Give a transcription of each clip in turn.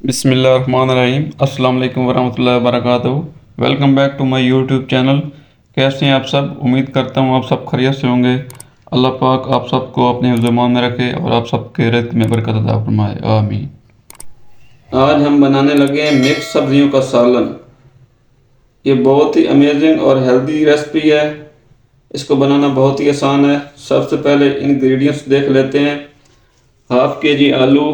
बिस्मिल्लाहिर्रहमानिर्रहीम। अस्सलाम वालेकुम वरहमतुल्लाहि वबरकातुहू। Welcome back to my YouTube channel. कैसे हैं आप सब? उम्मीद करता हूँ आप सब खैरियत से होंगे। अल्लाह पाक आप सबको अपने हिफ्ज़-ए-मान में रखे और आप सबके रिज़्क़ में बरकत अता फरमाए, आमीन। आज हम बनाने लगे हैं मिक्स सब्जियों का सालन। ये बहुत ही अमेजिंग और हेल्दी रेसिपी है। इसको बनाना बहुत ही आसान है। सबसे पहले इंग्रेडिएंट्स देख लेते हैं। हाफ के जी आलू,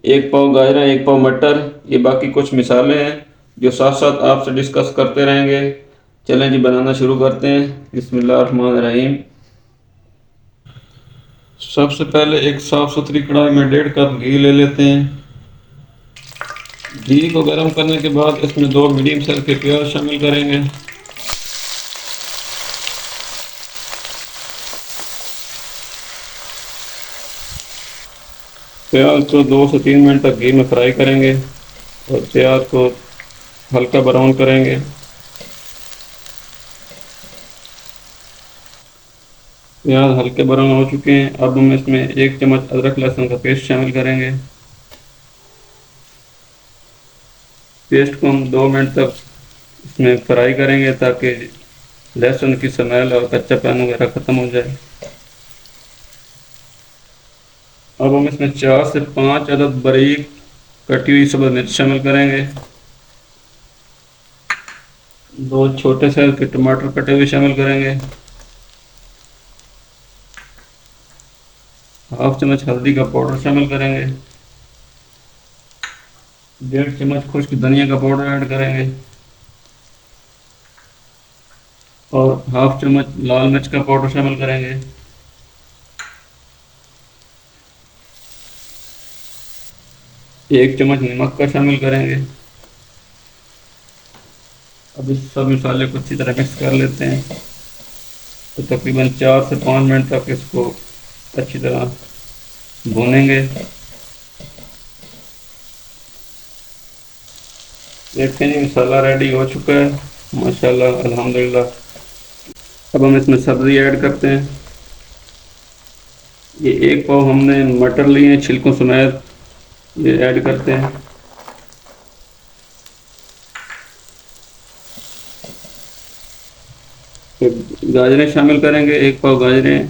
1 पाव गाजर, 1 पाव मटर, ये बाकी कुछ मिसाले हैं जो साथ साथ आपसे डिस्कस करते रहेंगे। चलें जी बनाना शुरू करते हैं। बिस्मिल्लाहिर्रहमानिर्रहीम। सबसे पहले एक साफ सुथरी कढ़ाई में 1.5 कप घी ले लेते हैं। घी को गर्म करने के बाद इसमें 2 मीडियम साइज के प्याज शामिल करेंगे। प्याज को 2 से 3 मिनट तक घी में फ्राई करेंगे और प्याज को हल्का ब्राउन करेंगे। प्याज हल्के ब्राउन हो चुके हैं। अब हम इसमें 1 चम्मच अदरक लहसुन का पेस्ट शामिल करेंगे। पेस्ट को हम 2 मिनट तक इसमें फ्राई करेंगे ताकि लहसुन की स्मेल और कच्चापन वगैरह ख़त्म हो जाए। अब हम इसमें 4 से 5 अदद बारीक कटी हुई सब्ज़ मिर्च शामिल करेंगे। 2 छोटे साइज के टमाटर कटे हुए शामिल करेंगे। हाफ चम्मच हल्दी का पाउडर शामिल करेंगे। 1.5 चम्मच खुश्क धनिया का पाउडर ऐड करेंगे और हाफ चम्मच लाल मिर्च का पाउडर शामिल करेंगे। 1 चम्मच नमक का शामिल करेंगे। अब इस सब मसाले को अच्छी तरह मिक्स कर लेते हैं। तो तकरीबन 4 से 5 मिनट तक इसको अच्छी तरह भूनेंगे। देखते हैं मसाला रेडी हो चुका है माशाल्लाह, अल्हम्दुलिल्लाह। अब हम इसमें सब्ज़ी ऐड करते हैं। ये 1 पाव हमने मटर लिए हैं छिलकों समेत, ये ऐड करते हैं। तो गाजरें शामिल करेंगे, 1 पाव गाजरें।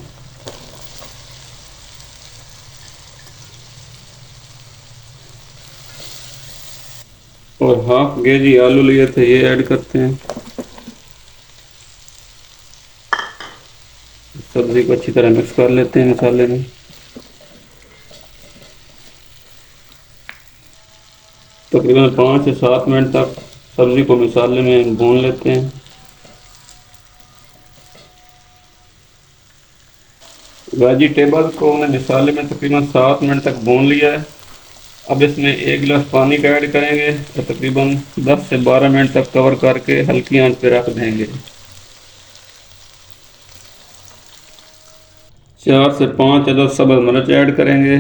और हाफ केजी आलू लिए थे, ये ऐड करते हैं। सब्जी को अच्छी तरह मिक्स कर लेते हैं मसाले में। तकरीबन 5 से 7 मिनट तक सब्जी को मसाले में भून लेते हैं। वेजिटेबल को हमने मसाले में तकरीबन 7 मिनट तक भून लिया है। अब इसमें 1 गिलास पानी का ऐड करेंगे और तकरीबन 10 से 12 मिनट तक कवर करके हल्की आंच पे रख देंगे। 4 से 5 अदद सब्ज़ मिर्च ऐड करेंगे।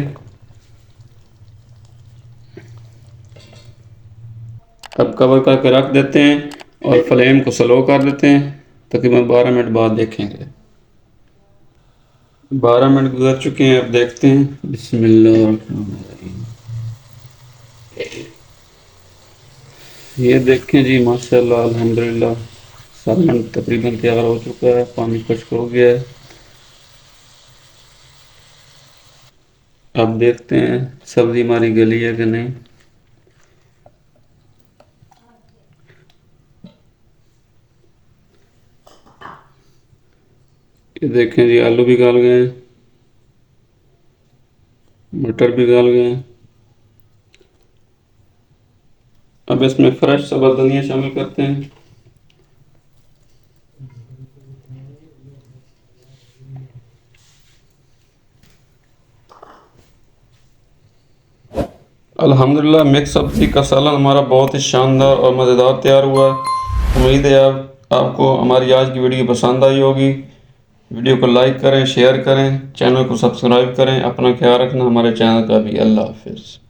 अब कवर करके रख देते हैं और फ्लेम को स्लो कर देते हैं। तकरीबन 12 मिनट बाद देखेंगे। 12 मिनट गुजर चुके हैं। अब देखते हैं। बिस्मिल्लाहिर्रहमानिर्रहीम। ये देखें जी माशाल्लाह, अल्हम्दुलिल्लाह, सालन तकरीबन तैयार हो चुका है। पानी खुश्क हो गया है। अब देखते हैं सब्ज़ी हमारी गली है कि नहीं। ये देखें जी आलू भी गल गए हैं, मटर भी गल गए हैं। अब इसमें फ्रेश सब्ज़ धनिया शामिल करते हैं। अल्हम्दुलिल्लाह मिक्स सब्ज़ी का सालन हमारा बहुत ही शानदार और मज़ेदार तैयार हुआ है। उम्मीद है आपको हमारी आज की वीडियो पसंद आई होगी। वीडियो को लाइक करें, शेयर करें, चैनल को सब्सक्राइब करें। अपना ख्याल रखना, हमारे चैनल का भी। अल्लाह हाफ़िज़।